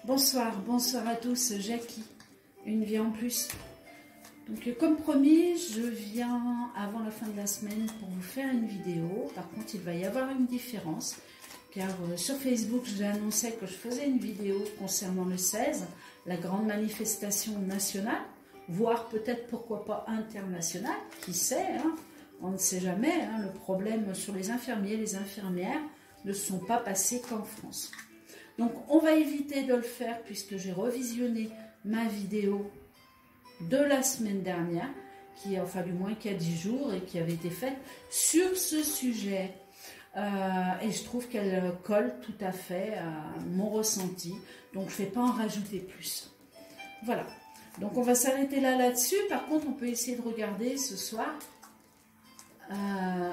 Bonsoir, bonsoir à tous, Jackie, une vie en plus. Donc comme promis, je viens avant la fin de la semaine pour vous faire une vidéo. Par contre, il va y avoir une différence, car sur Facebook, je annoncé que je faisais une vidéo concernant le 16, la grande manifestation nationale, voire peut-être pourquoi pas internationale, qui sait, hein, on ne sait jamais, hein, le problème sur les infirmiers, les infirmières ne sont pas passés qu'en France. Donc on va éviter de le faire puisque j'ai revisionné ma vidéo de la semaine dernière, qui enfin du moins qui a 10 jours et qui avait été faite sur ce sujet. Et je trouve qu'elle colle tout à fait à mon ressenti, donc je ne vais pas en rajouter plus. Voilà, donc on va s'arrêter là-dessus. Par contre, on peut essayer de regarder ce soir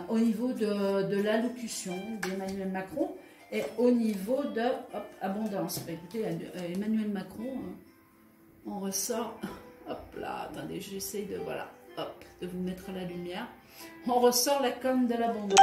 au niveau de l'allocution d'Emmanuel Macron et au niveau de abondance. Bah, écoutez, Emmanuel Macron, on ressort, hop là, attendez, j'essaie de, voilà, hop, de vous mettre à la lumière. On ressort la corne de l'abondance.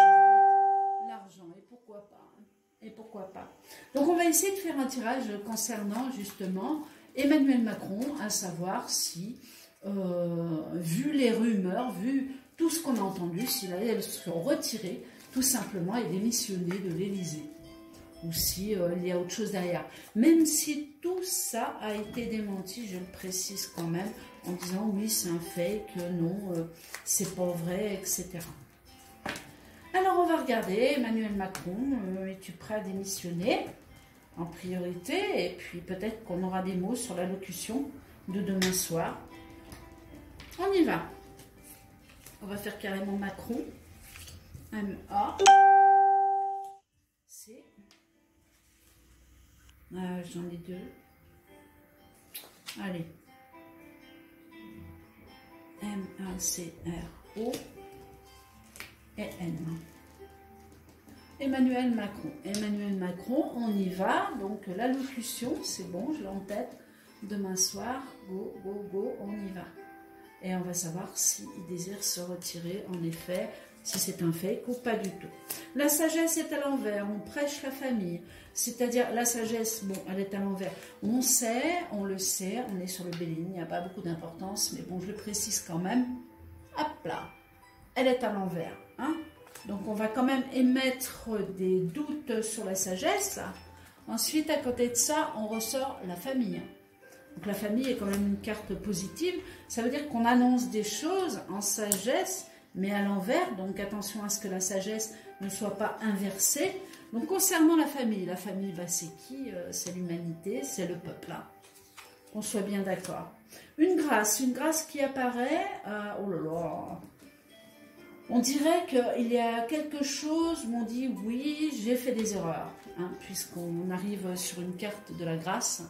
L'argent, et pourquoi pas, hein, et pourquoi pas. Donc on va essayer de faire un tirage concernant justement Emmanuel Macron, à savoir si, vu les rumeurs, vu tout ce qu'on a entendu, s'il allait se retirer tout simplement et démissionner de l'Élysée. Ou si il y a autre chose derrière. Même si tout ça a été démenti, je le précise quand même, en disant oui, c'est un fake, non, c'est pas vrai, etc. Alors on va regarder, Emmanuel Macron, es-tu prêt à démissionner en priorité? Et puis peut-être qu'on aura des mots sur l'allocution de demain soir. On y va. On va faire carrément Macron. M-A. C. J'en ai deux. Allez. M-A-C-R-O et N. Emmanuel Macron. Emmanuel Macron, on y va. Donc l'allocution, c'est bon, je l'ai en tête. Demain soir, go, go, go, on y va. Et on va savoir s'il désire se retirer, en effet, si c'est un fake ou pas du tout. La sagesse est à l'envers, on prêche la famille. C'est-à-dire, la sagesse, bon, elle est à l'envers. On sait, on le sait, on est sur le Béline, il n'y a pas beaucoup d'importance, mais bon, je le précise quand même. Hop là, elle est à l'envers. Hein? Donc, on va quand même émettre des doutes sur la sagesse. Ensuite, à côté de ça, on ressort la famille. Donc, la famille est quand même une carte positive. Ça veut dire qu'on annonce des choses en sagesse, mais à l'envers, donc attention à ce que la sagesse ne soit pas inversée. Donc concernant la famille, bah, c'est qui? C'est l'humanité, c'est le peuple, hein. Qu'on soit bien d'accord. Une grâce qui apparaît, oh là là, on dirait qu'il y a quelque chose où on dit oui, j'ai fait des erreurs, hein, puisqu'on arrive sur une carte de la grâce.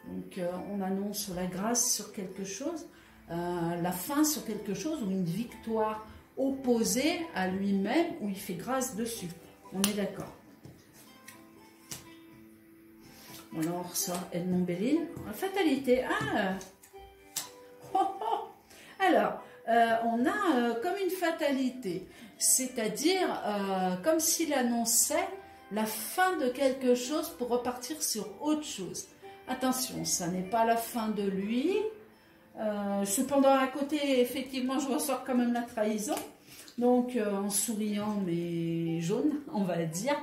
Donc on annonce la grâce sur quelque chose, la fin sur quelque chose, ou une victoire opposée à lui-même, où il fait grâce dessus. On est d'accord. Alors, on ressort Edmond Béline. Fatalité. Ah oh, oh. Alors, on a comme une fatalité. C'est-à-dire, comme s'il annonçait la fin de quelque chose pour repartir sur autre chose. Attention, ça n'est pas la fin de lui. Cependant, à côté, effectivement, je ressors quand même la trahison. Donc, en souriant, mais jaune, on va dire,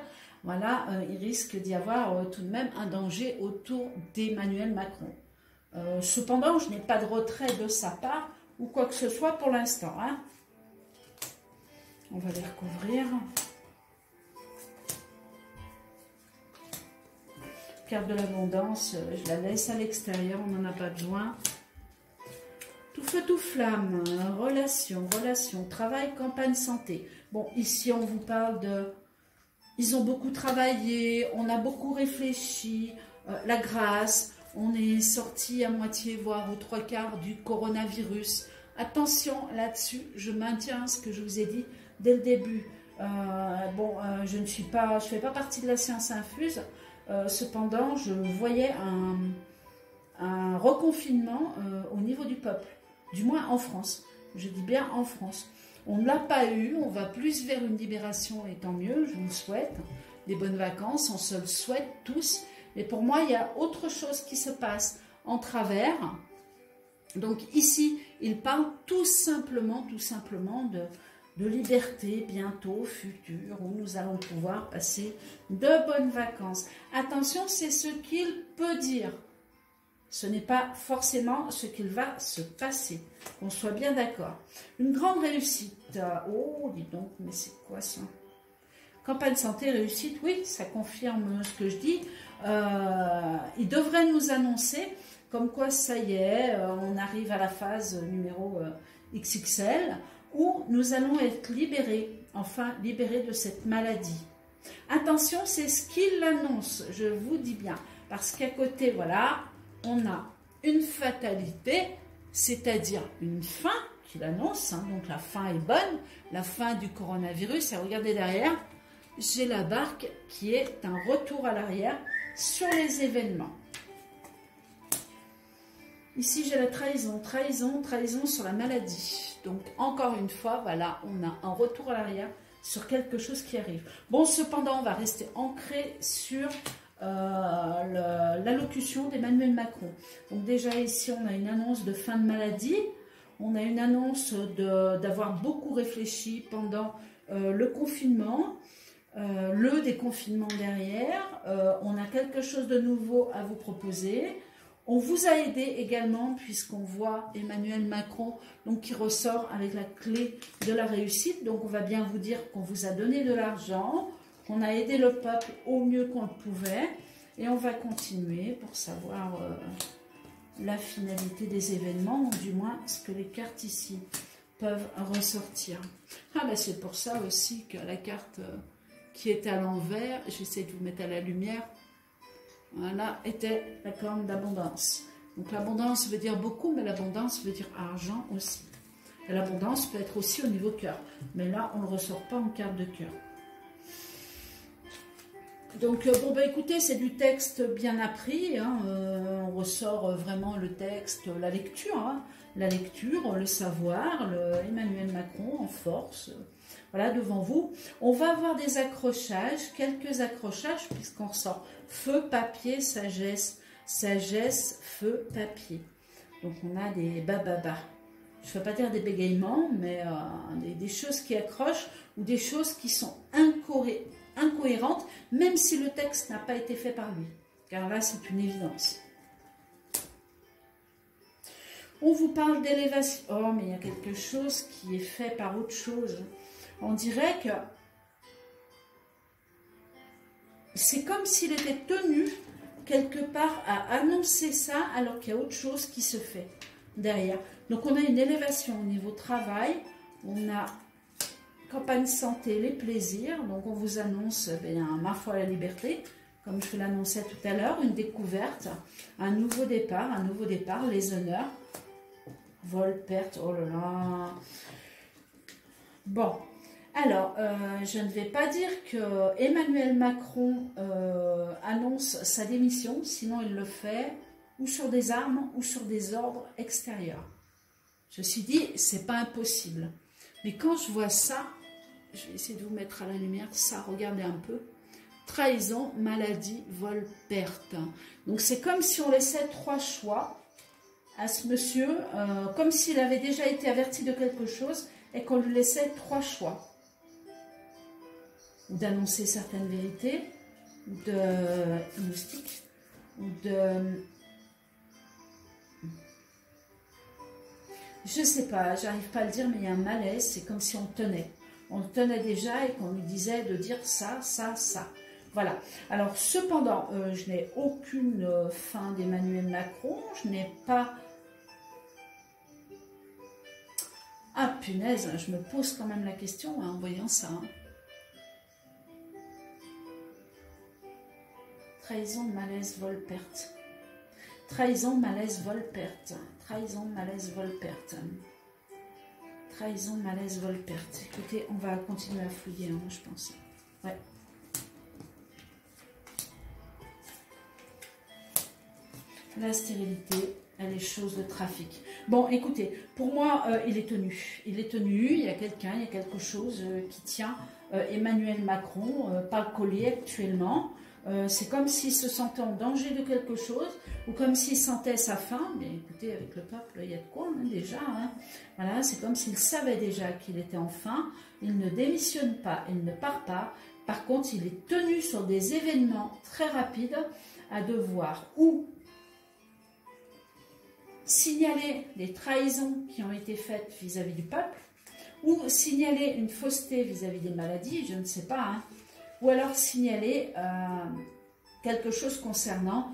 voilà, il risque d'y avoir tout de même un danger autour d'Emmanuel Macron. Cependant, je n'ai pas de retrait de sa part ou quoi que ce soit pour l'instant. Hein. On va les recouvrir. Carte de l'abondance, je la laisse à l'extérieur, on n'en a pas besoin. Tout feu, tout flamme, relation, travail, campagne, santé. Bon, ici on vous parle de... Ils ont beaucoup travaillé, on a beaucoup réfléchi, la grâce, on est sorti à moitié, voire aux 3/4 du coronavirus. Attention là-dessus, je maintiens ce que je vous ai dit dès le début. Je ne fais pas partie de la science infuse. Cependant, je voyais un reconfinement au niveau du peuple, du moins en France. Je dis bien en France. On ne l'a pas eu, on va plus vers une libération et tant mieux, je vous le souhaite. Des bonnes vacances, on se le souhaite tous. Mais pour moi, il y a autre chose qui se passe en travers. Donc ici, il parle tout simplement de liberté, bientôt, futur, où nous allons pouvoir passer de bonnes vacances. Attention, c'est ce qu'il peut dire. Ce n'est pas forcément ce qu'il va se passer. Qu'on soit bien d'accord. Une grande réussite. Oh, dis donc, mais c'est quoi ça? Campagne santé, réussite, oui, ça confirme ce que je dis. Il devrait nous annoncer comme quoi ça y est, on arrive à la phase numéro XXL, où nous allons être libérés, enfin libérés de cette maladie. Attention, c'est ce qu'il annonce, je vous dis bien, parce qu'à côté, voilà, on a une fatalité, c'est-à-dire une fin qu'il annonce, hein, donc la fin est bonne, la fin du coronavirus, et regardez derrière, j'ai la barque qui est un retour à l'arrière sur les événements. Ici, j'ai la trahison, trahison, trahison sur la maladie. Donc, encore une fois, voilà, on a un retour à l'arrière sur quelque chose qui arrive. Bon, cependant, on va rester ancré sur l'allocution d'Emmanuel Macron. Donc, déjà, ici, on a une annonce de fin de maladie. On a une annonce d'avoir beaucoup réfléchi pendant le confinement. Le déconfinement derrière. On a quelque chose de nouveau à vous proposer. On vous a aidé également, puisqu'on voit Emmanuel Macron donc, qui ressort avec la clé de la réussite. Donc, on va bien vous dire qu'on vous a donné de l'argent, qu'on a aidé le peuple au mieux qu'on le pouvait. Et on va continuer pour savoir la finalité des événements, ou du moins ce que les cartes ici peuvent ressortir. Ah ben c'est pour ça aussi que la carte qui est à l'envers, j'essaie de vous mettre à la lumière, voilà, était la corne d'abondance. Donc l'abondance veut dire beaucoup, mais l'abondance veut dire argent aussi. Et l'abondance peut être aussi au niveau cœur. Mais là, on ne le ressort pas en carte de cœur. Donc, bon, bah écoutez, c'est du texte bien appris. Hein, on ressort vraiment le texte, la lecture. Hein, la lecture, le savoir, Emmanuel Macron en force. Voilà, devant vous. On va avoir des accrochages, quelques accrochages, puisqu'on ressort feu, papier, sagesse, sagesse, feu, papier. Donc, on a des bababa. Je ne veux pas dire des bégaiements, mais des choses qui accrochent ou des choses qui sont incohérentes, même si le texte n'a pas été fait par lui. Car là, c'est une évidence. On vous parle d'élévation. Oh, mais il y a quelque chose qui est fait par autre chose. On dirait que c'est comme s'il était tenu quelque part à annoncer ça alors qu'il y a autre chose qui se fait derrière. Donc on a une élévation au niveau travail, on a campagne santé, les plaisirs, donc on vous annonce ma foi la liberté, comme je l'annonçais tout à l'heure, une découverte, un nouveau départ, les honneurs, vol, perte, oh là là. Bon. Alors, je ne vais pas dire que Emmanuel Macron annonce sa démission, sinon il le fait ou sur des armes ou sur des ordres extérieurs. Ceci dit, c'est pas impossible. Mais quand je vois ça, je vais essayer de vous mettre à la lumière ça, regardez un peu. Trahison, maladie, vol, perte. Donc c'est comme si on laissait 3 choix à ce monsieur, comme s'il avait déjà été averti de quelque chose et qu'on lui laissait 3 choix. Ou d'annoncer certaines vérités, ou de moustique, ou de... Je sais pas, j'arrive pas à le dire, mais il y a un malaise, c'est comme si on le tenait. On le tenait déjà et qu'on lui disait de dire ça, ça, ça. Voilà. Alors, cependant, je n'ai aucune fin d'Emmanuel Macron, je n'ai pas... Ah, punaise, je me pose quand même la question hein, en voyant ça. Hein. Trahison, malaise, vol, perte. Trahison, malaise, vol, perte. Trahison, malaise, vol, perte. Trahison, malaise, vol, perte. Écoutez, on va continuer à fouiller, hein, je pense. Ouais. La stérilité, elle est chose de trafic. Bon, écoutez, pour moi, il est tenu. Il est tenu, il y a quelqu'un, il y a quelque chose qui tient Emmanuel Macron, pas le collier actuellement. C'est comme s'il se sentait en danger de quelque chose, ou comme s'il sentait sa faim. Mais écoutez, avec le peuple, il y a de quoi hein, déjà. Hein. Voilà, c'est comme s'il savait déjà qu'il était en faim. Il ne démissionne pas, il ne part pas. Par contre, il est tenu sur des événements très rapides à devoir ou signaler les trahisons qui ont été faites vis-à-vis du peuple, ou signaler une fausseté vis-à-vis des maladies, je ne sais pas, hein, ou alors signaler quelque chose concernant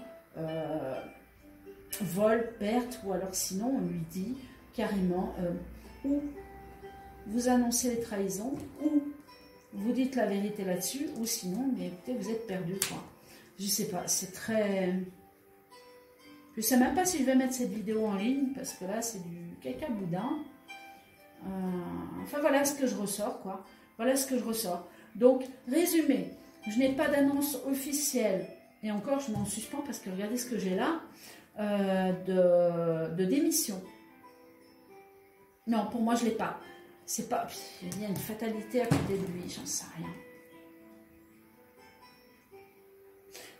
vol, perte, ou alors sinon on lui dit carrément ou vous annoncez les trahisons, ou vous dites la vérité là-dessus, ou sinon, mais écoutez, vous êtes perdu, quoi. Je sais pas, c'est très... Je sais même pas si je vais mettre cette vidéo en ligne, parce que là, c'est du caca boudin. Enfin, voilà ce que je ressors, quoi. Voilà ce que je ressors. Donc, résumé, je n'ai pas d'annonce officielle, et encore, je m'en suspends, parce que regardez ce que j'ai là, de démission. Non, pour moi, je ne l'ai pas. C'est pas... Il y a une fatalité à côté de lui, j'en sais rien.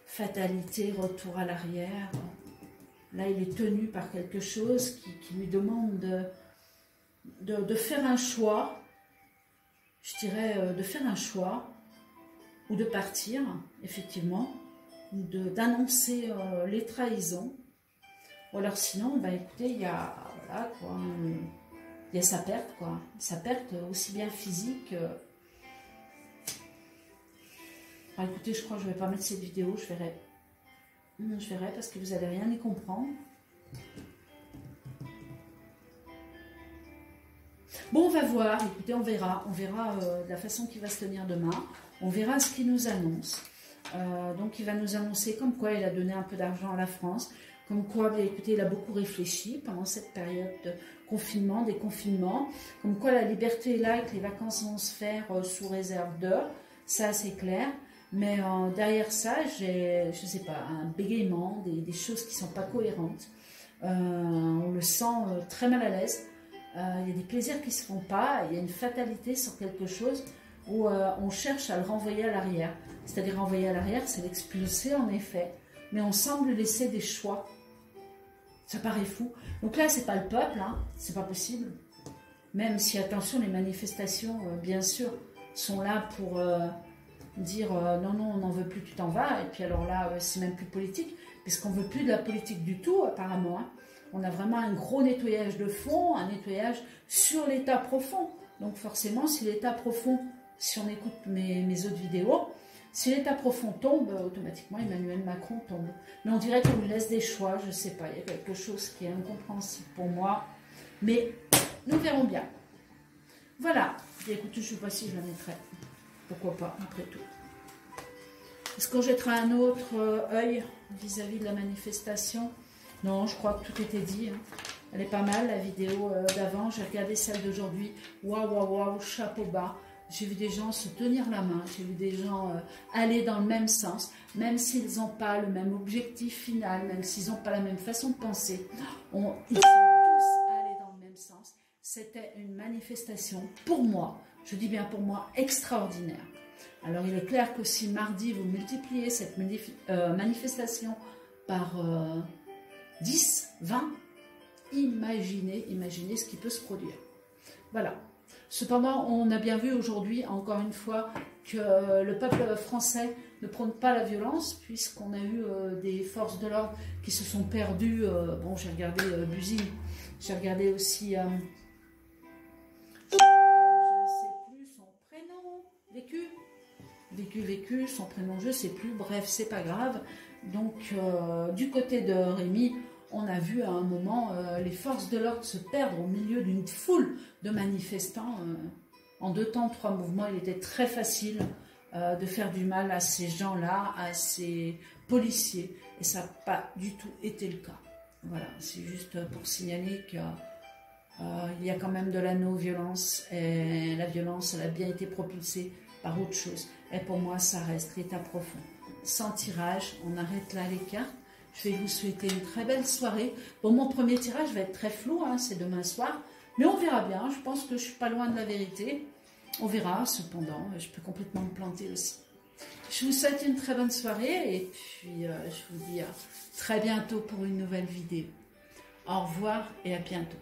Fatalité, retour à l'arrière... Là, il est tenu par quelque chose qui lui demande de faire un choix, je dirais de faire un choix, ou de partir, effectivement, ou d'annoncer les trahisons. Ou alors sinon, bah, écoutez, il y a, voilà, quoi, il y a sa perte, quoi. Sa perte aussi bien physique. Ah, écoutez, je crois que je ne vais pas mettre cette vidéo, je verrai. Je verrai parce que vous n'allez rien y comprendre. Bon, on va voir, écoutez, on verra la façon qu'il va se tenir demain. On verra ce qu'il nous annonce. Donc, il va nous annoncer comme quoi il a donné un peu d'argent à la France. Comme quoi, bien, écoutez, il a beaucoup réfléchi pendant cette période de confinement, déconfinement. Comme quoi, la liberté est là et que les vacances vont se faire sous réserve d'heures. Ça, c'est clair. Mais derrière ça, j'ai, je ne sais pas, un bégaiement, des choses qui ne sont pas cohérentes. On le sent très mal à l'aise. Il y a des plaisirs qui ne se font pas. Il y a une fatalité sur quelque chose où on cherche à le renvoyer à l'arrière. C'est-à-dire renvoyer à l'arrière, c'est l'expulser en effet. Mais on semble laisser des choix. Ça paraît fou. Donc là, ce n'est pas le peuple, hein, c'est pas possible. Même si, attention, les manifestations, bien sûr, sont là pour... dire non, non, on n'en veut plus, tu t'en vas. Et puis alors là, c'est même plus politique, puisqu'on ne veut plus de la politique du tout, apparemment. Hein. On a vraiment un gros nettoyage de fond, un nettoyage sur l'état profond. Donc forcément, si l'état profond, si on écoute mes autres vidéos, si l'état profond tombe, automatiquement Emmanuel Macron tombe. Mais on dirait qu'on lui laisse des choix, je ne sais pas, il y a quelque chose qui est incompréhensible pour moi. Mais nous verrons bien. Voilà. Et écoutez, je ne sais pas si je la mettrai. Pourquoi pas, après tout. Est-ce qu'on jettera un autre œil vis-à-vis de la manifestation? Non, je crois que tout était dit. Hein. Elle est pas mal, la vidéo d'avant. J'ai regardé celle d'aujourd'hui. Waouh, waouh, waouh, chapeau bas. J'ai vu des gens se tenir la main. J'ai vu des gens aller dans le même sens. Même s'ils n'ont pas le même objectif final, même s'ils n'ont pas la même façon de penser. Ils sont tous allés dans le même sens. C'était une manifestation, pour moi, je dis bien pour moi, extraordinaire. Alors il est clair que si mardi vous multipliez cette manifestation par 10, 20, imaginez ce qui peut se produire. Voilà. Cependant, on a bien vu aujourd'hui, encore une fois, que le peuple français ne prône pas la violence, puisqu'on a eu des forces de l'ordre qui se sont perdues. Bon, j'ai regardé Buzy, j'ai regardé aussi... Vécu, son prénom je ne sais plus, bref, c'est pas grave. Donc, du côté de Rémi, on a vu à un moment les forces de l'ordre se perdre au milieu d'une foule de manifestants. En 2 temps, 3 mouvements, il était très facile de faire du mal à ces gens-là, à ces policiers. Et ça n'a pas du tout été le cas. Voilà, c'est juste pour signaler que... il y a quand même de la non-violence et la violence, elle a bien été propulsée par autre chose. Et pour moi, ça reste l'état profond. Sans tirage, on arrête là les cartes. Je vais vous souhaiter une très belle soirée. Bon, mon premier tirage va être très flou, hein, c'est demain soir. Mais on verra bien, je pense que je ne suis pas loin de la vérité. On verra, cependant, je peux complètement me planter aussi. Je vous souhaite une très bonne soirée et puis je vous dis à très bientôt pour une nouvelle vidéo. Au revoir et à bientôt.